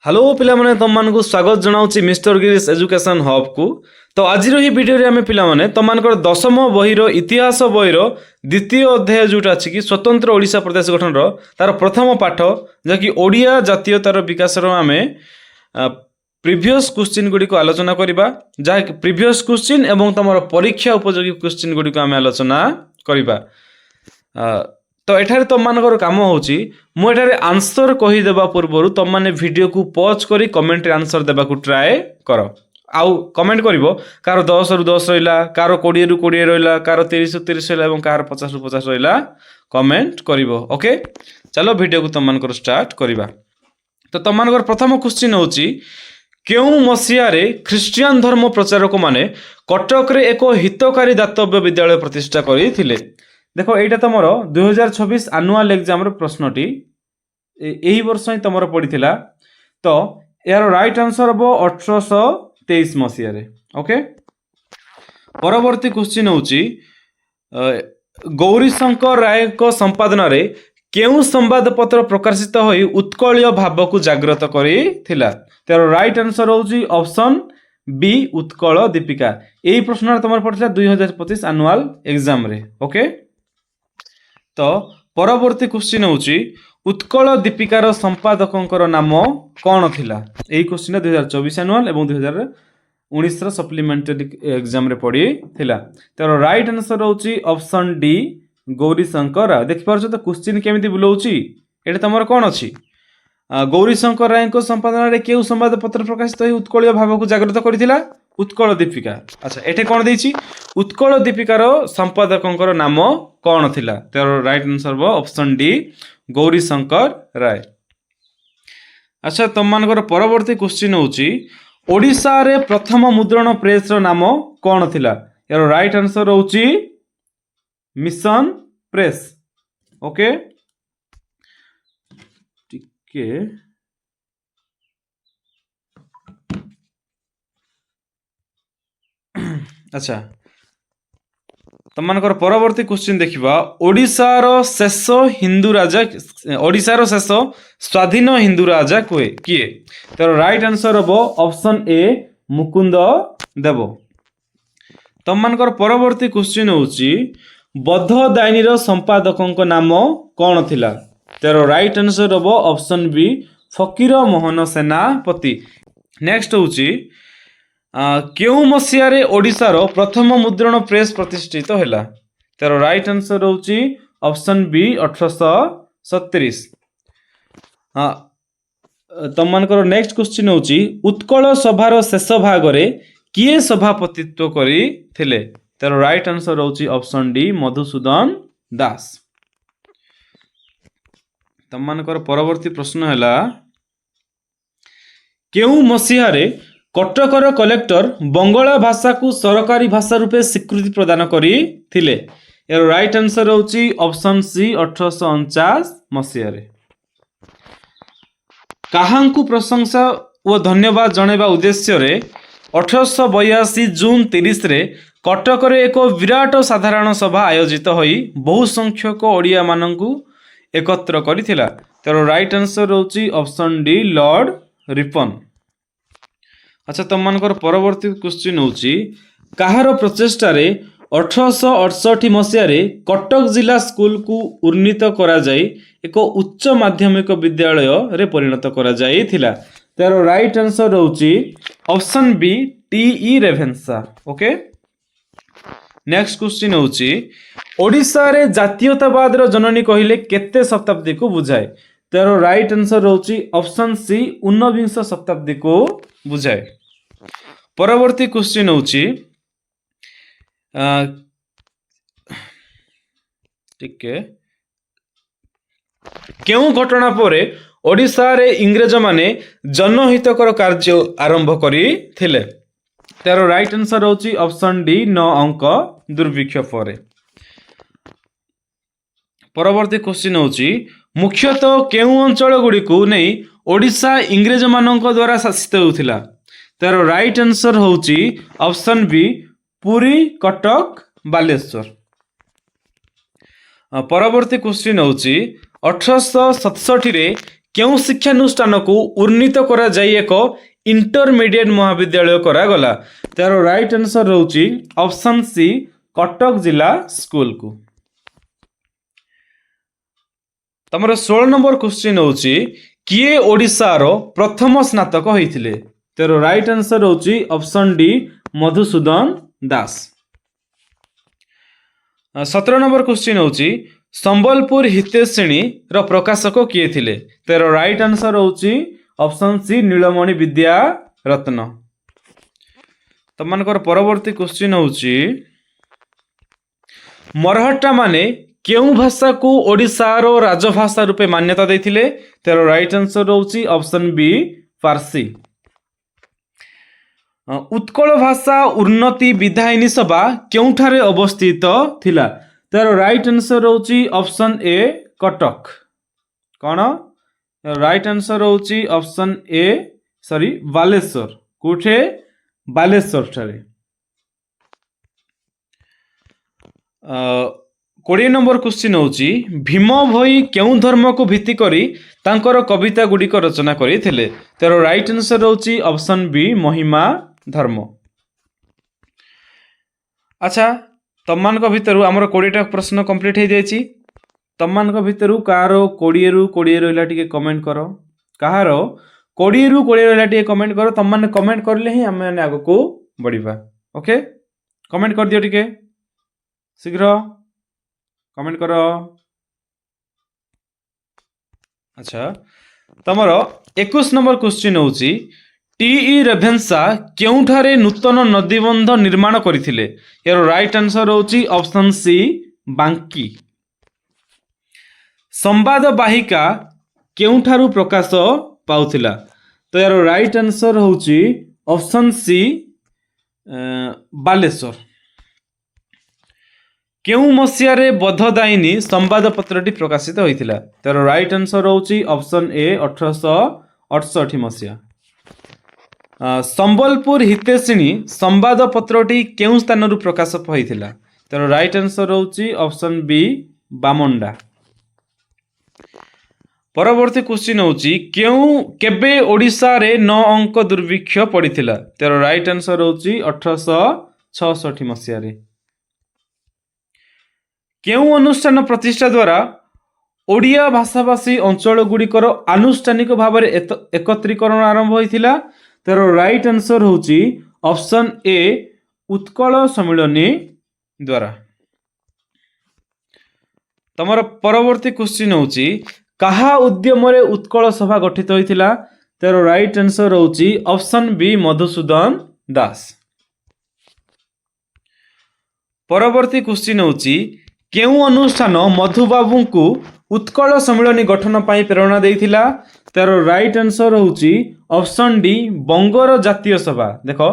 Hello पिलामाने तममानकु स्वागत जनाउछि mister Girish education hub को। तो आज ही वीडियो रे आमे पिलामाने तममानकर दशम बहिर इतिहास बहिर द्वितीय अध्याय जोटा अछि कि स्वतंत्र ओडिशा प्रदेश गठन रो तार प्रथम पाठ जकि ओडिया जातीयतार विकास रो आमे प्रीवियस क्वेश्चन गुडी को आलोचना करिबा जा प्रीवियस क्वेश्चन एवं तमरो परीक्षा उपयोगी क्वेश्चन गुडी को आमे आलोचना करिबा। तो एठारे तुम मानकर काम होची मु एठारे आंसर कहि देबा पूर्वरु तुम माने वीडियो को पॉज करी कमेंट रे आंसर देबा को ट्राई करो। आउ कमेंट करिवो कार 10 रु 10 रहिला, कार 20 रु 20 रहिला, कार 30 रु 30 रहिला एवं कार 50 रु 50 रहिला कमेंट करिवो। ओके चलो वीडियो को तुम मानकर स्टार्ट करिबा। तो तुम मानकर प्रथम क्वेश्चन होची केउ मसिया रे ख्रिस्टियन धर्म प्रचारक माने कटक रे एक हितकारी दातव्य विद्यालय प्रतिष्ठा करिथिले। देखो एटा तमर 2026 एनुअल एग्जाम रो प्रश्नटी एही वर्ष ही तमर पड़ीथिला। तो यार राइट आंसर हबो 1823 मसिया रे। ओके परवर्ती क्वेश्चन होची गौरी शंकर राय को संपादन रे केउ संवाद पत्र प्रकाशित होई उत्कलीय भाव को जागृत करिथिला। तार राइट आंसर होची ऑप्शन बी उत्कल दीपिका। एही प्रश्न तमर पड़थिला 2025 एनुअल एग्जाम रे। ओके तो परवर्ती क्वेश्चन होची उत्कल दीपिकार संपादकंकर नाम कौन थिला। एही क्वेश्चन 2024 एनुअल एवं 2019 रो सप्लीमेंटरी एग्जाम रे पड़ी थिला। तार राइट आंसर होची ऑप्शन डी गौरी शंकर राय। देखि पारछो तो क्वेश्चन केमिति बुलाउची एटा तमर कोन अछि गौरी शंकर राय को संपादन रे केउ संवाद पत्र प्रकाशित होई उत्कलीय भाव को जागृत करिथिला उत्कल दीपिका। अच्छा एठे कोन देइची उत्कल दीपिकार संपादकंकर नाम कौन थिला। तार राइट आंसर हो ऑप्शन डी गौरी शंकर राय। अच्छा तुम मानकर परवर्ती क्वेश्चन होची ओडिशा रे प्रथम मुद्रण प्रेस रो नाम कौन थिला। यार राइट आंसर होची मिशन प्रेस। ओके टिके अच्छा तुम मानकर परवर्ती क्वेश्चन देखिबा ओडिशार शेष हिंदू राजा ओडिशार शेष स्वाधीन हिंदू राजा किए। तार राइट आंसर हबो ऑप्शन ए मुकुंद देव। तुम मानकर परवर्ती क्वेश्चन होची बौद्ध दायनीर संपादकंक नाम कौन थिला। तार राइट आंसर हबो ऑप्शन बी फकीर मोहन सेनापति। नेक्स्ट होची केउ मसिया रे ओडिशार प्रथम मुद्रण प्रेस प्रतिष्ठित हैला। तार राइट आंसर होची ऑप्शन बी 1837। तुम मानकर नेक्स्ट क्वेश्चन होची उत्कल सभार शेष भाग रे किए सभापतित्व करी थिले। तार राइट आंसर होची ऑप्शन डी मधुसूदन दास। तुम मानकर परवर्ती प्रश्न हैला केउ मसिया रे कटकर कलेक्टर बंगला भाषा को सरकारी भाषा रूपे स्वीकृति प्रदान करी थिले। यार राइट आंसर होची ऑप्शन सी 1849 मसिया रे। काहांकु प्रशंसा व धन्यवाद जणेबा उद्देश्य रे 1882 जून 30 रे कटक रे एक विराट साधारण सभा आयोजित होई बहु संख्यक ओडिया मानंकु एकत्र करिथिला। तार राइट आंसर होची ऑप्शन डी लॉर्ड रिपन। अच्छा तुम मानकर परवर्ती क्वेश्चन होची काहार प्रचेष्टा रे 1868 मसिया रे कटक जिला स्कूल को उन्नीत करा जाई एक उच्च माध्यमिक विद्यालय रे परिणत करा जाई थिला। तार राइट आंसर होची ऑप्शन बी टी रेभेन्सा। ओके नेक्स्ट क्वेश्चन होची ओडिशा रे जातीयतावाद रो जननी कहिले केते शताब्दी को बुझाए। तार राइट आंसर होची ऑप्शन सी 19 शताब्दी को बुझाए। परवर्ती क्वेश्चन होची ठीक है केउ घटना परे ओडिशा रे इंग्रज माने जनहितकर कार्य आरंभ करी थिले। तार राइट आंसर होची ऑप्शन डी 9 अंक दुर्भिक्ष परे। परवर्ती क्वेश्चन होची मुख्यतः केउ अंचल गुडी को नै ओडिशा इंग्रज मानक द्वारा शासित होउथिला। तार राइट आंसर होची ऑप्शन बी पुरी कटक बालेश्वर। परवर्ती क्वेश्चन होची 1867 रे केउ शिक्षानुष्ठान को उन्नीत करा जाई एक इंटरमीडिएट महाविद्यालय करा गला तार राइट आंसर रहउची ऑप्शन सी कटक जिला स्कूल को। तमर 16 नंबर क्वेश्चन होची किए ओडिशार प्रथम स्नातक होइथिले तार राइट आंसर होची ऑप्शन डी मधुसूदन दास। 17 नंबर क्वेश्चन होची संबलपुर हितेश्रेणी रो प्रकाशक किए थिले तार राइट आंसर होची ऑप्शन सी नीलमणि विद्या रत्न। तमनकर परवर्ती क्वेश्चन होची मरहट्टा माने केउ भाषा को ओडिशार राजभाषा रूपे मान्यता देथिले तार राइट आंसर होची ऑप्शन बी फारसी। उत्कल भाषा उन्नति विधायिनी सभा केउठारे अवस्थित थिला तार राइट आंसर होची ऑप्शन ए कटक। कौन राइट आंसर होची ऑप्शन ए सॉरी बालेश्वर कोठे बालेश्वर ठारे। 20 नंबर क्वेश्चन होची भीम भई केउ धर्म को भित्ति करी तांकर कविता गुड़िक रचना करिथिले तार राइट आंसर होची ऑप्शन बी महिमा धर्म। अच्छा तममान को भितरु हमर 20टा प्रश्न कंप्लीट हो जाइछि। तममान को भितरु कार 20 रु 20 रहिला टिके कमेंट करो कहार 20 रु 20 रहिला टिके कमेंट करो तममान कमेंट करले ही हम माने आगो को बढ़िबा। ओके कमेंट कर दियो टिके शीघ्र कमेंट करो। अच्छा तमर 21 नंबर क्वेश्चन होची टीई रेभेन्सा केउठारे नूतन नदीबंध निर्माण करथिले यार राइट आंसर होची ऑप्शन सी बांकी। संवाद वाहिका केउठारु प्रकाश पाउथिला तो यार राइट आंसर होची ऑप्शन सी बालेश्वर। केउ मसियारे बद्धदायिनी संवाद पत्रटी प्रकाशित होइथिला तार राइट आंसर होची ऑप्शन ए 1868 मसिया। संबलपुर हितेश्रेणी संवाद पत्रटी केउ स्थान प्रकाश होइथिला तार राइट आंसर होची ऑप्शन बी बामंडा। परवर्ती क्वेश्चन होची केउ केबे ओडिसा रे 9 अंक दुर्भिक्ष पड़िथिला तार राइट आंसर होची 1866 मसिया रे। केउ अनुष्ठान प्रतिष्ठा द्वारा ओडिया भाषाभाषी अंचल गुड़िकर आनुष्ठानिक भाव में एकत्रीकरण आरंभ होइथिला तार राइट आंसर होची ऑप्शन ए उत्कल सम्मिलनी द्वारा। तमर परवर्ती क्वेश्चन होची कहा उद्यम रे उत्कल सभा गठित होइथिला तार राइट आंसर होची ऑप्शन बी मधुसूदन दास। परवर्ती क्वेश्चन होची केउ अनुष्ठान मधुबाबू को उत्कल सम्मिलनी गठन पाई प्रेरणा देइथिला तार राइट आंसर होची ऑप्शन डी बंगर जातीय सभा। देखो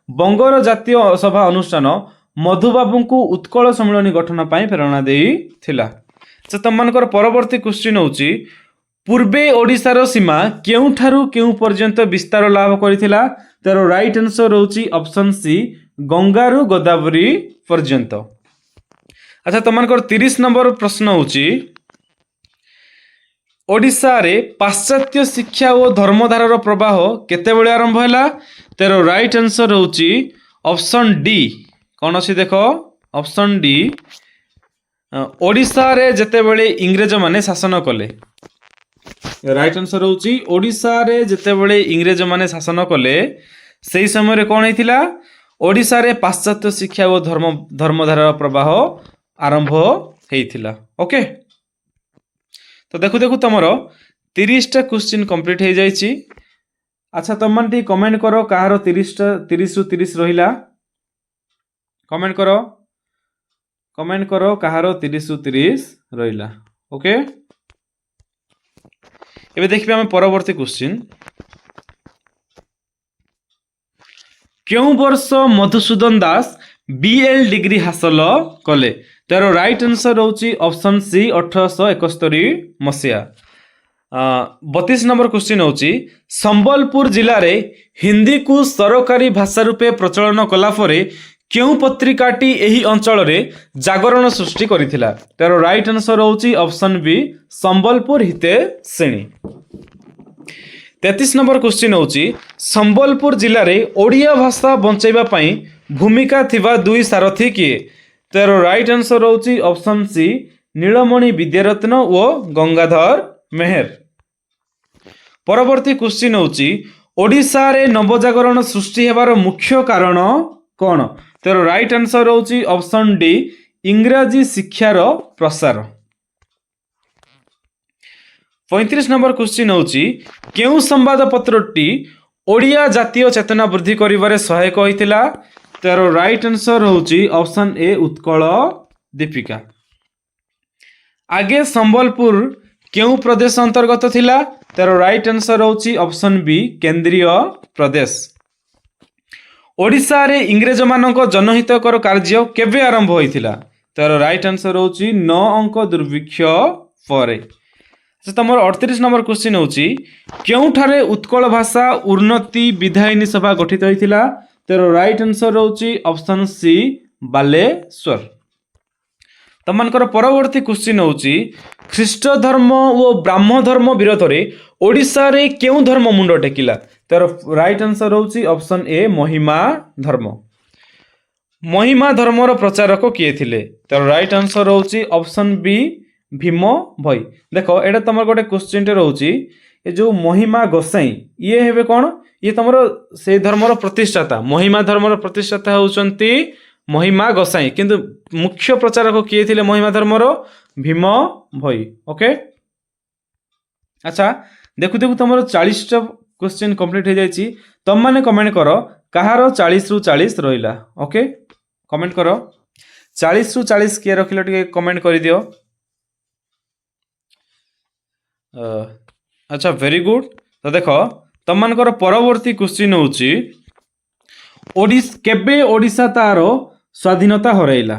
बंगर जातीय सभा अनुष्ठान मधुबाबू को उत्कल सम्मिलनी गठन पाई प्रेरणा देइथिला। तो तमनकर परवर्ती क्वेश्चन होची पूर्वे ओडिशार सीमा केउठारु केउ पर्यंत विस्तार लाभ करिथिला तार राइट आंसर होची ऑप्शन सी गंगारु गोदावरी पर्यंत। अच्छा तमनकर 30 नंबर प्रश्न होची ओडिशा रे पाश्चात्य शिक्षा और धर्मधारार प्रवाह केते बेले आरंभ हैला तार राइट आंसर होची ऑप्शन डी कौन अछि देखो ऑप्शन डी ओडिशा रे जेते बेले इंग्रेज माने शासन कले राइट आंसर होची ओडिशा रे जेते बेले इंग्रेज माने शासन कले सेही समय रे कोन हेतिला ओडिशा रे पाश्चात्य शिक्षा और धर्मधारार प्रवाह आरंभ हेतिला। ओके तो देखु देखु तमर 30टा क्वेश्चन कंप्लीट हो जाइछि। अच्छा तुम टी कमेंट करो कहार 30 रु 30 रहिला कमेंट करो कहार 30 रु 30 रहिला। ओके एबे देखिबे हम परवर्ती क्वेश्चन क्यों वर्ष मधुसूदन दास बीएल डिग्री हासिल कले तार राइट आंसर होची ऑप्शन सी 1871 मसिया। 32 नंबर क्वेश्चन होची संबलपुर जिला रे हिंदी को सरकारी भाषा रूपे प्रचलन कला परे क्यों पत्रिकाटी एही अंचल रे जागरण सृष्टि करिथिला तार राइट आंसर होची ऑप्शन बी संबलपुर हितेश्रेणी। 33 नंबर क्वेश्चन होची संबलपुर जिले में ओडिया भाषा बंचाइबा पई भूमिका थिबा दुई सारथी किए तार राइट आंसर होची ऑप्शन सी नीलमणि विद्यारत्न ओ गंगाधर मेहर। परवर्ती क्वेश्चन होची ओडिशा रे नवजागरण सृष्टि हेबार मुख्य कारण कौन तार राइट आंसर होची ऑप्शन डी इंग्राजी शिक्षार प्रसार। 35 नंबर क्वेश्चन होची केउ संवादपत्रटी ओडिया जातीय चेतना वृद्धि करिबारे सहायक होइतिला तार राइट आंसर होची ऑप्शन ए उत्कल दीपिका। आगे संबलपुर केउ प्रदेश अंतर्गत थिला तार राइट आंसर होची ऑप्शन बी केंद्रीय प्रदेश। ओडिशा रे इंग्रेज मानक जनहितकर कार्य केबे आरंभ होइतिला तार राइट आंसर होची 9 अंक दुर्भिक्ष परे। तमर 38 नंबर क्वेश्चन होची केउठारे उत्कल भाषा उन्नति विधायिनी सभा गठित होइतिला तार राइट आंसर होची ऑप्शन सी बालेश्वर। तमनकर परवर्ती क्वेश्चन होची ख्रीष्ट धर्म और ब्राह्म धर्म विरोध रे ओडिशा रे केउ धर्म मुंड टेकिला तार राइट आंसर होची ऑप्शन ए महिमा धर्म। महिमा धर्मर प्रचारक किए थिले तार राइट आंसर होची ऑप्शन बी भीम भई। देखो एटा तमर गोटे क्वेश्चन टे रहउची ए जो महिमा गोसाई ये हेबे कोन ये तमर से धर्मर प्रतिष्ठाता महिमा धर्मर प्रतिष्ठाता होचंती महिमा गोसाई किंतु मुख्य प्रचारक किए थिले महिमा धर्मर भीम भई। ओके अच्छा देखु देखु तमर 40 टा क्वेश्चन कंप्लीट हो जाईची तम माने कमेंट करो कहार 40 रु 40 रहिला। ओके कमेंट करो 40 रु 40 के रखिलो टिके कमेंट करि दियो। अच्छा वेरी गुड। तो देखो तुम मानकर परवर्ती क्वेश्चन होची केबे ओडिशा तार स्वाधीनता हरैला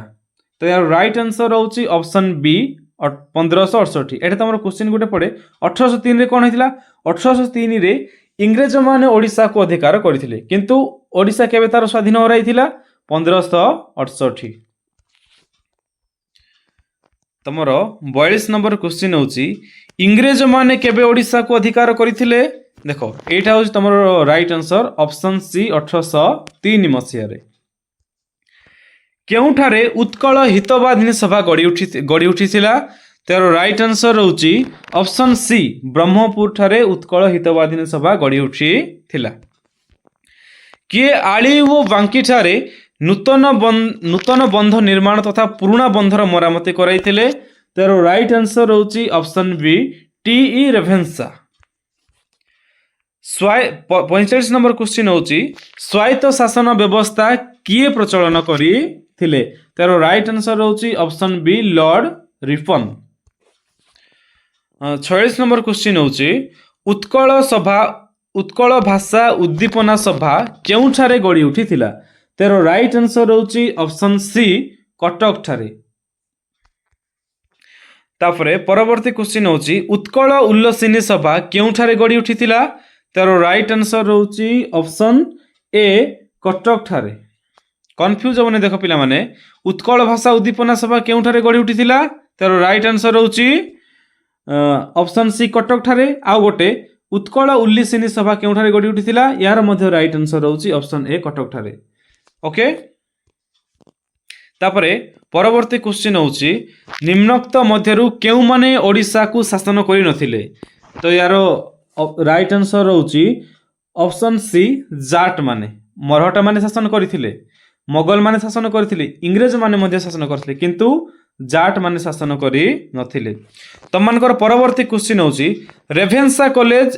तो यार राइट आंसर होची ऑप्शन बी 1568। एटा तमर क्वेश्चन गुटे पड़े 1803 रे कोन हेतिला 1803 रे इंग्रेज माने ओडिशा को अधिकार करथिले किंतु ओडिशा केबे तार स्वाधीन हरैथिला 1568। तमर 42 नंबर क्वेश्चन होची इंग्रेज माने केबे ओडिशा को अधिकार करथिले देखो एटा होची तमर राइट आंसर ऑप्शन सी 1803 मसिया रे। केउठारे उत्कल हितवादिनी सभा गड़ी उठिथिला तार राइट आंसर होची ऑप्शन सी ब्रह्मपुर ठारे उत्कल हितवादिनी सभा गड़ी उठिथिला। किए आली ओ बांकी ठारे नूतन बंध निर्माण तथा पुराना बंधर मरामती कराइथिले तार राइट आंसर होची ऑप्शन बी टी रेभेन्सा। 45 नंबर क्वेश्चन होची स्वायत्त शासन व्यवस्था किए प्रचलन करी थिले तार राइट आंसर होची option B Lord Ripon. 46 number question होची उत्कल भाषा उद्दीपना सभा केउठारे गड़ी उठिथिला तार राइट आंसर होची ऑप्शन सी कटक ठारे। तापरे परवर्ती क्वेश्चन होची उत्कल उल्लसिनी सभा केउठारे गड़ी उठिथिला तार राइट आंसर होची ऑप्शन ए कटक ठारे। कन्फ्यूज होने देख पिला माने उत्कल भाषा उद्दीपना सभा केउठारे गड़ी उठिथिला तार राइट आंसर होची ऑप्शन सी कटक ठारे आ गोटे उत्कल उल्लसिनी सभा केउठारे गड़ी उठिथिला यार मध्य राइट आंसर होची ऑप्शन ए कटक ठारे। ओके तापरे परवर्ती क्वेश्चन होची निम्नोक्त मध्यरु केउ माने ओडिशा को शासन करि नथिले तो यार राइट आंसर होची ऑप्शन सी जाट माने मराठा माने शासन करथिले मोगल माने शासन करथिले इंग्रेज माने मध्य शासन करथिले किंतु जाट माने शासन करि नथिले। तमनकर परवर्ती क्वेश्चन होची रेभेन्सा कॉलेज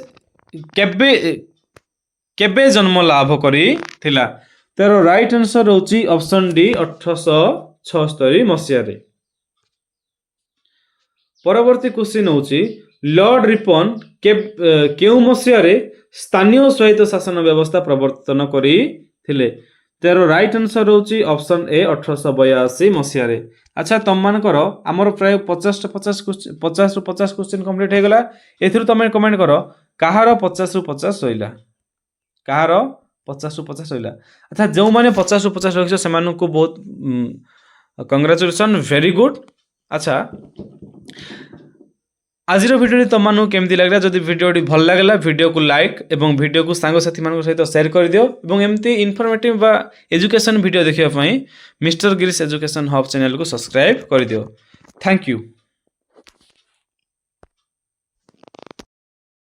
केबे जन्म लाभ करि थिला तार राइट आंसर होची ऑप्शन डी 1876 मसिया रे। परवर्ती क्वेश्चन होची लॉर्ड रिपन केउ मसिया रे स्थानीय स्वायत्त शासन व्यवस्था प्रवर्तन करी थिले तार राइट आंसर होची ऑप्शन ए 1882 मसिया रे। अच्छा तुम मानकर आमर प्राय 50 रु 50 क्वेश्चन कंप्लीट हो गला एथिरु तमे कमेंट करो कहार 50 रु 50 रहिला कहार 50 रु 50 रहिला। अच्छा जो माने 50 रु 50 रखिछ सेमानु को बहुत कांग्रेचुलेशन वेरी गुड। अच्छा आज भिडियो तुमको केमती लगला जदि भिडियो भल लगला भिडियो को लाइक और भिडियो को सांगसाथी मान सहित शेयर कर दियो और एमती इनफॉर्मेटिव बा एजुकेशन वीडियो देखिया mister Girish education hub channel को सब्सक्राइब कर दियो। Thank you.